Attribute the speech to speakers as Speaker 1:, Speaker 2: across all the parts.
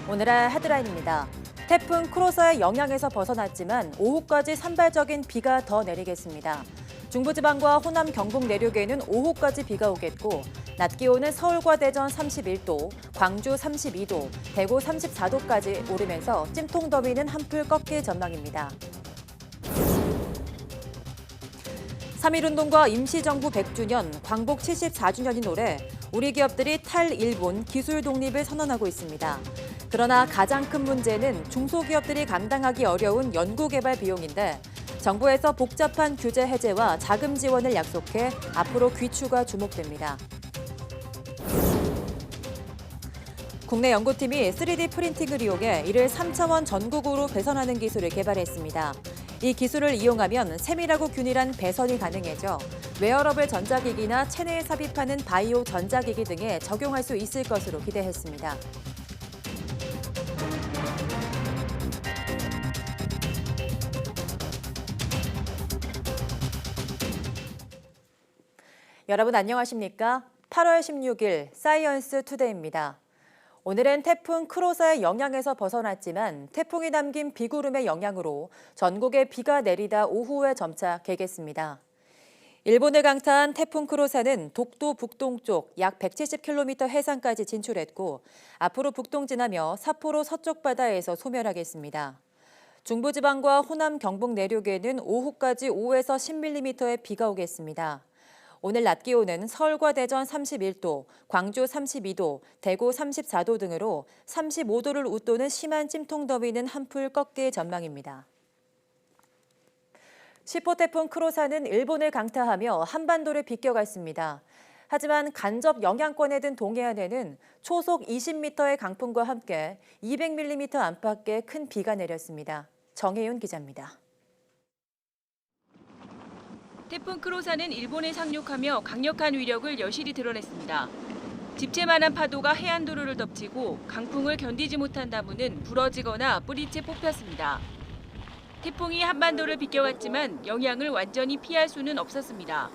Speaker 1: 오늘의 헤드라인입니다. 태풍 크로사의 영향에서 벗어났지만 오후까지 산발적인 비가 더 내리겠습니다. 중부지방과 호남 경북 내륙에는 오후까지 비가 오겠고 낮 기온은 서울과 대전 31도, 광주 32도, 대구 34도까지 오르면서 찜통 더위는 한풀 꺾일 전망입니다. 3.1운동과 임시정부 100주년, 광복 74주년인 올해 우리 기업들이 탈일본 기술 독립을 선언하고 있습니다. 그러나 가장 큰 문제는 중소기업들이 감당하기 어려운 연구개발 비용인데 정부에서 복잡한 규제 해제와 자금 지원을 약속해 앞으로 귀추가 주목됩니다. 국내 연구팀이 3D 프린팅을 이용해 이를 3차원 전국으로 배선하는 기술을 개발했습니다. 이 기술을 이용하면 세밀하고 균일한 배선이 가능해져 웨어러블 전자기기나 체내에 삽입하는 바이오 전자기기 등에 적용할 수 있을 것으로 기대했습니다. 여러분 안녕하십니까? 8월 16일 사이언스 투데이입니다. 오늘은 태풍 크로사의 영향에서 벗어났지만 태풍이 남긴 비구름의 영향으로 전국에 비가 내리다 오후에 점차 개겠습니다. 일본을 강타한 태풍 크로사는 독도 북동쪽 약 170km 해상까지 진출했고 앞으로 북동진하며 삿포로 서쪽 바다에서 소멸하겠습니다. 중부지방과 호남 경북 내륙에는 오후까지 5에서 10mm의 비가 오겠습니다. 오늘 낮 기온은 서울과 대전 31도, 광주 32도, 대구 34도 등으로 35도를 웃도는 심한 찜통 더위는 한풀 꺾일 전망입니다. 10호 태풍 크로사는 일본을 강타하며 한반도를 비껴갔습니다. 하지만 간접 영향권에 든 동해안에는 초속 20m의 강풍과 함께 200mm 안팎의 큰 비가 내렸습니다. 정혜윤 기자입니다.
Speaker 2: 태풍 크로사는 일본에 상륙하며 강력한 위력을 여실히 드러냈습니다. 집채만한 파도가 해안도로를 덮치고 강풍을 견디지 못한 나무는 부러지거나 뿌리채 뽑혔습니다. 태풍이 한반도를 비껴갔지만 영향을 완전히 피할 수는 없었습니다.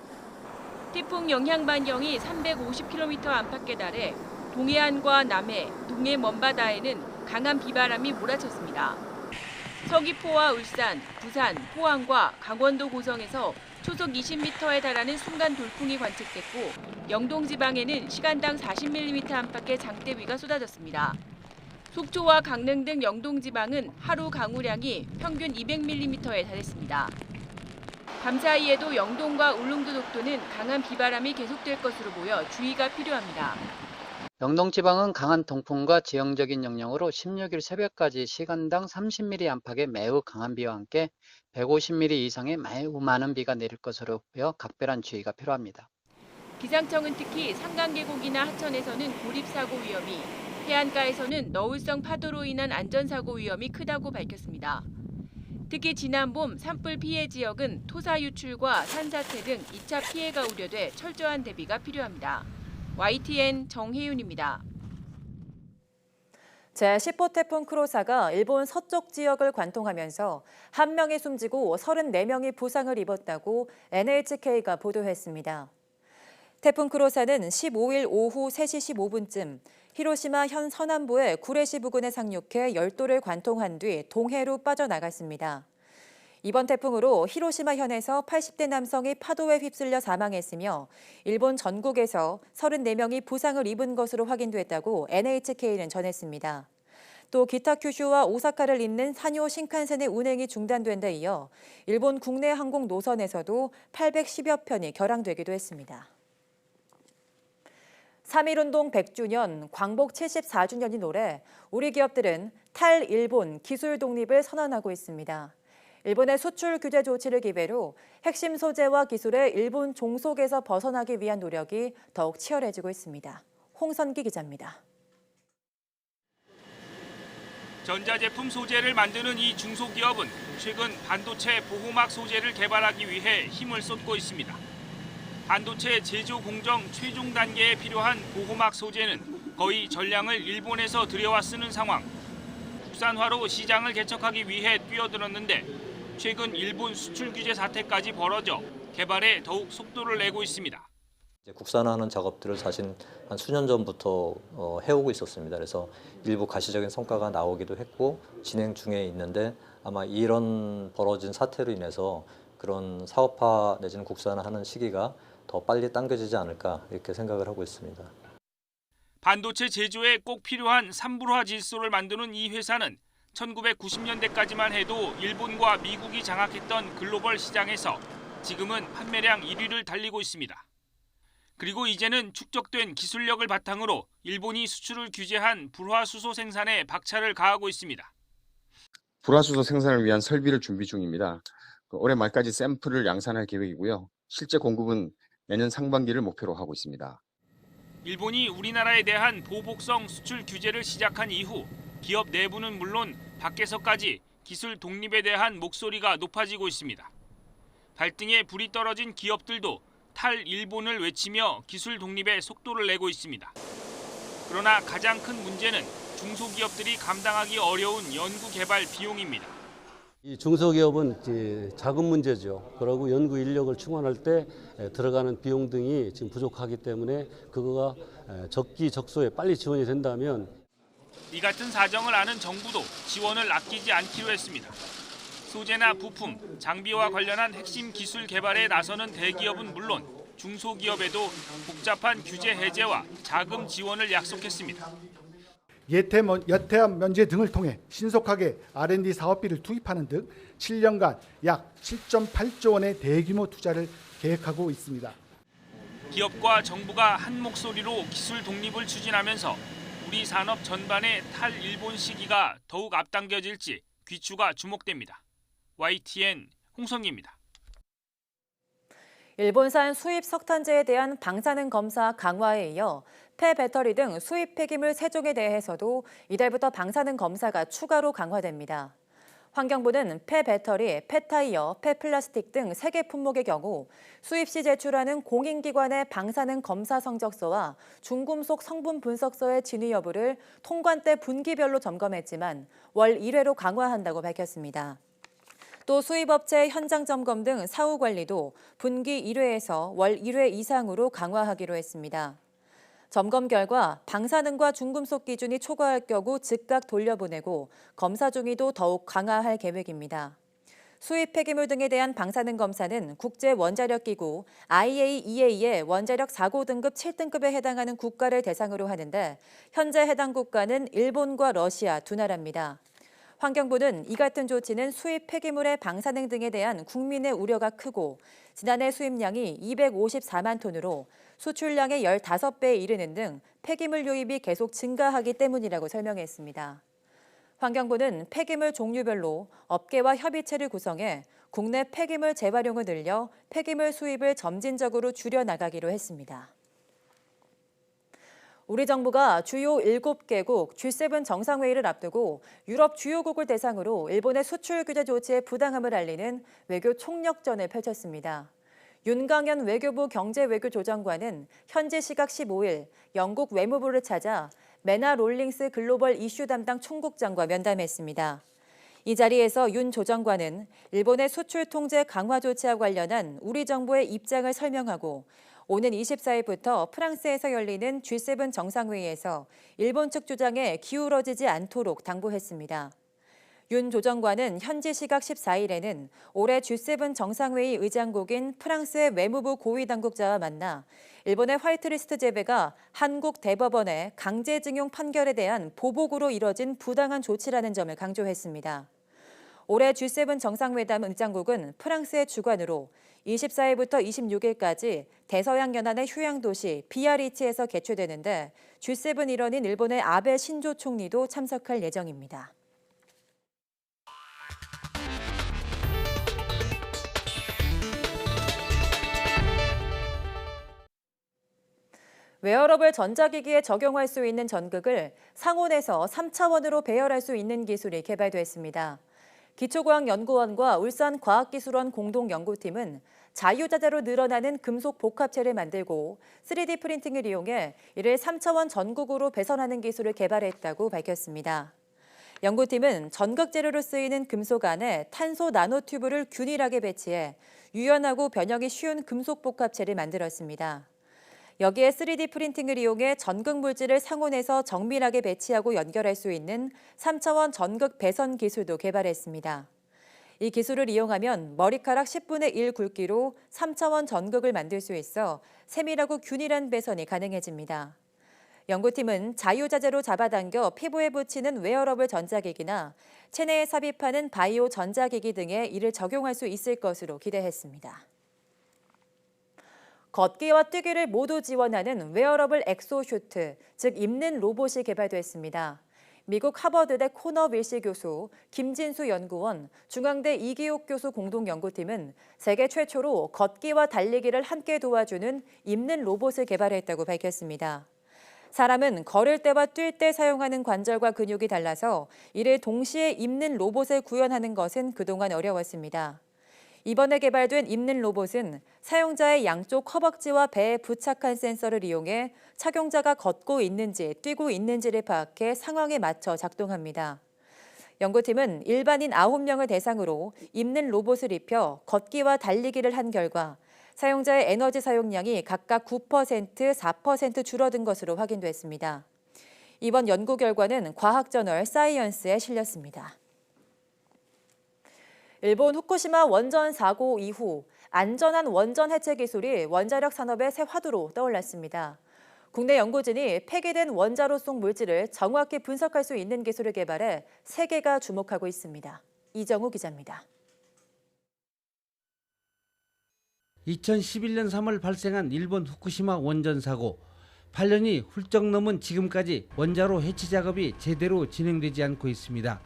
Speaker 2: 태풍 영향 반경이 350km 안팎에 달해 동해안과 남해, 동해 먼바다에는 강한 비바람이 몰아쳤습니다. 서귀포와 울산, 부산, 포항과 강원도 고성에서 초속 20m에 달하는 순간 돌풍이 관측됐고 영동 지방에는 시간당 40mm 안팎의 장대비가 쏟아졌습니다. 속초와 강릉 등 영동 지방은 하루 강우량이 평균 200mm에 달했습니다. 밤 사이에도 영동과 울릉도 독도는 강한 비바람이 계속될 것으로 보여 주의가 필요합니다.
Speaker 3: 영동 지방은 강한 동풍과 지형적인 영향으로 16일 새벽까지 시간당 30mm 안팎의 매우 강한 비와 함께 150mm 이상의 매우 많은 비가 내릴 것으로 보여 각별한 주의가 필요합니다.
Speaker 2: 기상청은 특히 산간계곡이나 하천에서는 고립사고 위험이, 해안가에서는 너울성 파도로 인한 안전사고 위험이 크다고 밝혔습니다. 특히 지난 봄 산불 피해 지역은 토사 유출과 산사태 등 2차 피해가 우려돼 철저한 대비가 필요합니다. YTN 정혜윤입니다.
Speaker 1: 제10호 태풍 크로사가 일본 서쪽 지역을 관통하면서 1명이 숨지고 34명이 부상을 입었다고 NHK가 보도했습니다. 태풍 크로사는 15일 오후 3시 15분쯤 히로시마 현 서남부의 구레시 부근에 상륙해 열도를 관통한 뒤 동해로 빠져나갔습니다. 이번 태풍으로 히로시마 현에서 80대 남성이 파도에 휩쓸려 사망했으며 일본 전국에서 34명이 부상을 입은 것으로 확인됐다고 NHK는 전했습니다. 또 기타 큐슈와 오사카를 잇는 산요 신칸센의 운행이 중단된 데 이어 일본 국내 항공 노선에서도 810여 편이 결항되기도 했습니다. 3.1운동 100주년, 광복 74주년인 올해 우리 기업들은 탈일본 기술 독립을 선언하고 있습니다. 일본의 수출 규제 조치를 기회로 핵심 소재와 기술의 일본 종속에서 벗어나기 위한 노력이 더욱 치열해지고 있습니다. 홍선기 기자입니다.
Speaker 4: 전자제품 소재를 만드는 이 중소기업은 최근 반도체 보호막 소재를 개발하기 위해 힘을 쏟고 있습니다. 반도체 제조 공정 최종 단계에 필요한 보호막 소재는 거의 전량을 일본에서 들여와 쓰는 상황. 국산화로 시장을 개척하기 위해 뛰어들었는데 최근 일본 수출 규제 사태까지 벌어져 개발에 더욱 속도를 내고 있습니다.
Speaker 5: 국산화하는 작업들을 사실 한 수년 전부터 해오고 있었습니다. 그래서 일부 가시적인 성과가 나오기도 했고 진행 중에 있는데 아마 이런 벌어진 사태로 인해서 그런 사업화 내지는 국산화하는 시기가 더 빨리 당겨지지 않을까 이렇게 생각을 하고 있습니다.
Speaker 4: 반도체 제조에 꼭 필요한 삼불화 질소를 만드는 이 회사는 1990년대까지만 해도 일본과 미국이 장악했던 글로벌 시장에서 지금은 판매량 1위를 달리고 있습니다. 그리고 이제는 축적된 기술력을 바탕으로 일본이 수출을 규제한 불화수소 생산에 박차를 가하고 있습니다.
Speaker 6: 불화수소 생산을 위한 설비를 준비 중입니다. 올해 말까지 샘플을 양산할 계획이고요. 실제 공급은 내년 상반기를 목표로 하고 있습니다.
Speaker 4: 일본이 우리나라에 대한 보복성 수출 규제를 시작한 이후 기업 내부는 물론 밖에서까지 기술 독립에 대한 목소리가 높아지고 있습니다. 발등에 불이 떨어진 기업들도 탈일본을 외치며 기술 독립에 속도를 내고 있습니다. 그러나 가장 큰 문제는 중소기업들이 감당하기 어려운 연구 개발 비용입니다.
Speaker 7: 이 중소기업은 자금 문제죠. 그리고 연구 인력을 충원할 때 들어가는 비용 등이 지금 부족하기 때문에 그거가 적기적소에 빨리 지원이 된다면
Speaker 4: 이 같은 사정을 아는 정부도 지원을 아끼지 않기로 했습니다. 소재나 부품, 장비와 관련한 핵심 기술 개발에 나서는 대기업은 물론 중소기업에도 복잡한 규제 해제와 자금 지원을 약속했습니다.
Speaker 8: 여태합 면제 등을 통해 신속하게 R&D 사업비를 투입하는 등 7년간 약 7.8조 원의 대규모 투자를 계획하고 있습니다.
Speaker 4: 기업과 정부가 한 목소리로 기술 독립을 추진하면서 우리 산업 전반의 탈일본 시기가 더욱 앞당겨질지 귀추가 주목됩니다. YTN 홍성기입니다.
Speaker 1: 일본산 수입 석탄재에 대한 방사능 검사 강화에 이어 폐배터리 등 수입 폐기물 세종에 대해서도 이달부터 방사능 검사가 추가로 강화됩니다. 환경부는 폐배터리, 폐타이어, 폐플라스틱 등 3개 품목의 경우 수입 시 제출하는 공인기관의 방사능 검사 성적서와 중금속 성분 분석서의 진위 여부를 통관 때 분기별로 점검했지만 월 1회로 강화한다고 밝혔습니다. 또 수입업체의 현장 점검 등 사후 관리도 분기 1회에서 월 1회 이상으로 강화하기로 했습니다. 점검 결과 방사능과 중금속 기준이 초과할 경우 즉각 돌려보내고 검사 중위도 더욱 강화할 계획입니다. 수입 폐기물 등에 대한 방사능 검사는 국제원자력기구 IAEA의 원자력 4고 등급 7등급에 해당하는 국가를 대상으로 하는데 현재 해당 국가는 일본과 러시아 두 나라입니다. 환경부는 이 같은 조치는 수입 폐기물의 방사능 등에 대한 국민의 우려가 크고 지난해 수입량이 254만 톤으로 수출량의 15배에 이르는 등 폐기물 유입이 계속 증가하기 때문이라고 설명했습니다. 환경부는 폐기물 종류별로 업계와 협의체를 구성해 국내 폐기물 재활용을 늘려 폐기물 수입을 점진적으로 줄여나가기로 했습니다. 우리 정부가 주요 7개국 G7 정상회의를 앞두고 유럽 주요국을 대상으로 일본의 수출 규제 조치의 부당함을 알리는 외교 총력전을 펼쳤습니다. 윤강현 외교부 경제외교조정관은 현지 시각 15일 영국 외무부를 찾아 메나 롤링스 글로벌 이슈 담당 총국장과 면담했습니다. 이 자리에서 윤 조정관은 일본의 수출 통제 강화 조치와 관련한 우리 정부의 입장을 설명하고 오는 24일부터 프랑스에서 열리는 G7 정상회의에서 일본 측 주장에 기울어지지 않도록 당부했습니다. 윤 조정관은 현지 시각 14일에는 올해 G7 정상회의 의장국인 프랑스의 외무부 고위 당국자와 만나 일본의 화이트리스트 제배가 한국 대법원의 강제징용 판결에 대한 보복으로 이뤄진 부당한 조치라는 점을 강조했습니다. 올해 G7 정상회담 의장국은 프랑스의 주관으로 24일부터 26일까지 대서양 연안의 휴양도시 비아리츠에서 개최되는데 G7 일원인 일본의 아베 신조 총리도 참석할 예정입니다. 웨어러블 전자기기에 적용할 수 있는 전극을 상온에서 3차원으로 배열할 수 있는 기술이 개발됐습니다. 기초과학연구원과 울산과학기술원 공동연구팀은 자유자재로 늘어나는 금속 복합체를 만들고 3D 프린팅을 이용해 이를 3차원 전극으로 배선하는 기술을 개발했다고 밝혔습니다. 연구팀은 전극 재료로 쓰이는 금속 안에 탄소 나노튜브를 균일하게 배치해 유연하고 변형이 쉬운 금속 복합체를 만들었습니다. 여기에 3D 프린팅을 이용해 전극 물질을 상온에서 정밀하게 배치하고 연결할 수 있는 3차원 전극 배선 기술도 개발했습니다. 이 기술을 이용하면 머리카락 10분의 1 굵기로 3차원 전극을 만들 수 있어 세밀하고 균일한 배선이 가능해집니다. 연구팀은 자유자재로 잡아당겨 피부에 붙이는 웨어러블 전자기기나 체내에 삽입하는 바이오 전자기기 등에 이를 적용할 수 있을 것으로 기대했습니다. 걷기와 뛰기를 모두 지원하는 웨어러블 엑소슈트, 즉 입는 로봇이 개발됐습니다. 미국 하버드대 코너 밀시 교수, 김진수 연구원, 중앙대 이기욱 교수 공동연구팀은 세계 최초로 걷기와 달리기를 함께 도와주는 입는 로봇을 개발했다고 밝혔습니다. 사람은 걸을 때와 뛸 때 사용하는 관절과 근육이 달라서 이를 동시에 입는 로봇에 구현하는 것은 그동안 어려웠습니다. 이번에 개발된 입는 로봇은 사용자의 양쪽 허벅지와 배에 부착한 센서를 이용해 착용자가 걷고 있는지 뛰고 있는지를 파악해 상황에 맞춰 작동합니다. 연구팀은 일반인 9명을 대상으로 입는 로봇을 입혀 걷기와 달리기를 한 결과 사용자의 에너지 사용량이 각각 9%, 4% 줄어든 것으로 확인됐습니다. 이번 연구 결과는 과학저널 사이언스에 실렸습니다. 일본 후쿠시마 원전 사고 이후 안전한 원전 해체 기술이 원자력 산업의 새 화두로 떠올랐습니다. 국내 연구진이 폐기된 원자로 속 물질을 정확히 분석할 수 있는 기술을 개발해 세계가 주목하고 있습니다. 이정우 기자입니다.
Speaker 9: 2011년 3월 발생한 일본 후쿠시마 원전 사고. 8년이 훌쩍 넘은 지금까지 원자로 해체 작업이 제대로 진행되지 않고 있습니다.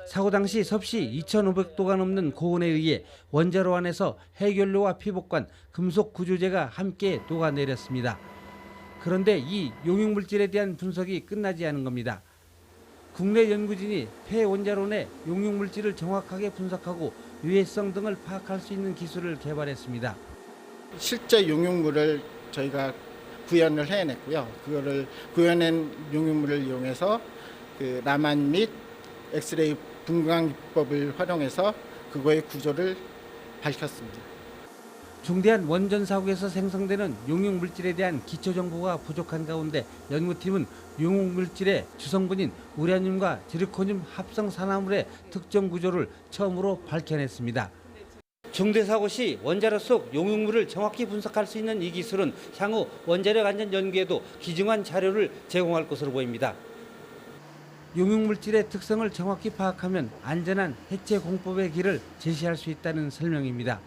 Speaker 9: 사고 당시 섭씨 2,500도가 넘는 고온에 의해 원자로 안에서 해결료와 피복관, 금속 구조제가 함께 녹아내렸습니다. 그런데 이 용융물질에 대한 분석이 끝나지 않은 겁니다. 국내 연구진이 폐원자로 내 용융물질을 정확하게 분석하고 유해성 등을 파악할 수 있는 기술을 개발했습니다.
Speaker 10: 실제 용융물을 저희가 구현을 해냈고요. 그거를 구현한 용융물을 이용해서 그 라만 및 엑스레이 분광 기법을 활용해서 그거의 구조를 밝혔습니다.
Speaker 9: 중대한 원전 사고에서 생성되는 용융 물질에 대한 기초 정보가 부족한 가운데 연구팀은 용융 물질의 주성분인 우라늄과 지르코늄 합성 산화물의 특정 구조를 처음으로 밝혀냈습니다. 중대 사고 시 원자로 속 용융물을 정확히 분석할 수 있는 이 기술은 향후 원자력 안전 연구에도 귀중한 자료를 제공할 것으로 보입니다. 용융물질의 특성을 정확히 파악하면 안전한 해체 공법의 길을 제시할 수 있다는 설명입니다.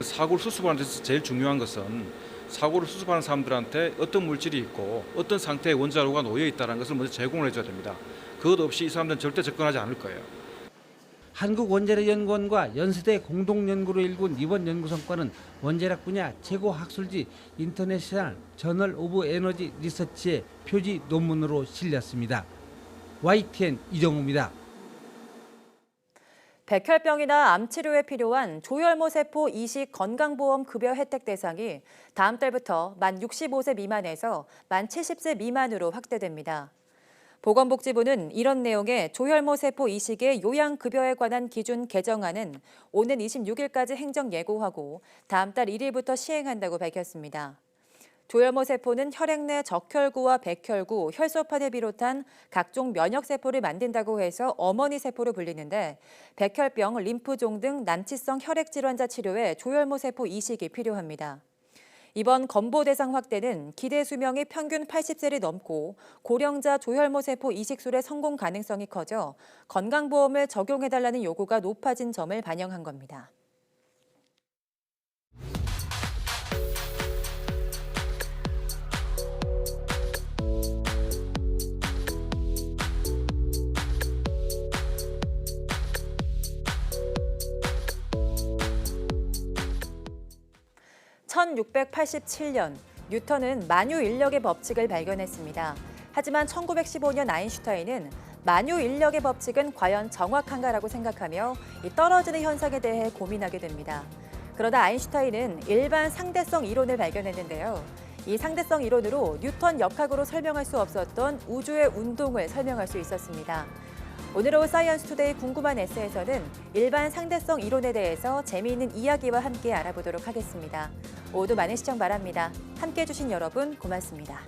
Speaker 11: 사고를 수습하는 데서 제일 중요한 것은 사고를 수습하는 사람들한테 어떤 물질이 있고 어떤 상태의 원자로가 놓여 있다는 것을 먼저 제공을 해줘야 됩니다. 그것 없이 이 사람들은 절대 접근하지 않을 거예요.
Speaker 9: 한국원자력연구원과 연세대 공동연구로 일군 이번 연구 성과는 원자력 분야 최고 학술지 인터내셔널 저널 오브 에너지 리서치의 표지 논문으로 실렸습니다. YTN 이정우입니다.
Speaker 1: 백혈병이나 암 치료에 필요한 조혈모 세포 이식 건강보험 급여 혜택 대상이 다음 달부터 만 65세 미만에서 만 70세 미만으로 확대됩니다. 보건복지부는 이런 내용의 조혈모 세포 이식의 요양급여에 관한 기준 개정안은 오는 26일까지 행정 예고하고 다음 달 1일부터 시행한다고 밝혔습니다. 조혈모 세포는 혈액 내 적혈구와 백혈구, 혈소판을 비롯한 각종 면역세포를 만든다고 해서 어머니 세포로 불리는데 백혈병, 림프종 등 난치성 혈액질환자 치료에 조혈모 세포 이식이 필요합니다. 이번 건보 대상 확대는 기대 수명이 평균 80세를 넘고 고령자 조혈모 세포 이식술의 성공 가능성이 커져 건강보험을 적용해달라는 요구가 높아진 점을 반영한 겁니다. (1687년) 뉴턴은 만유인력의 법칙을 발견했습니다. 하지만 1915년 아인슈타인은 만유인력의 법칙은 과연 정확한가라고 생각하며 이 떨어지는 현상에 대해 고민하게 됩니다. 그러다 아인슈타인은 일반 상대성 이론을 발견했는데요. 이 상대성 이론으로 뉴턴 역학으로 설명할 수 없었던 우주의 운동을 설명할 수 있었습니다. 오늘 오후 사이언스 투데이 궁금한 S에서는 일반 상대성 이론에 대해서 재미있는 이야기와 함께 알아보도록 하겠습니다. 모두 많은 시청 바랍니다. 함께해 주신 여러분 고맙습니다.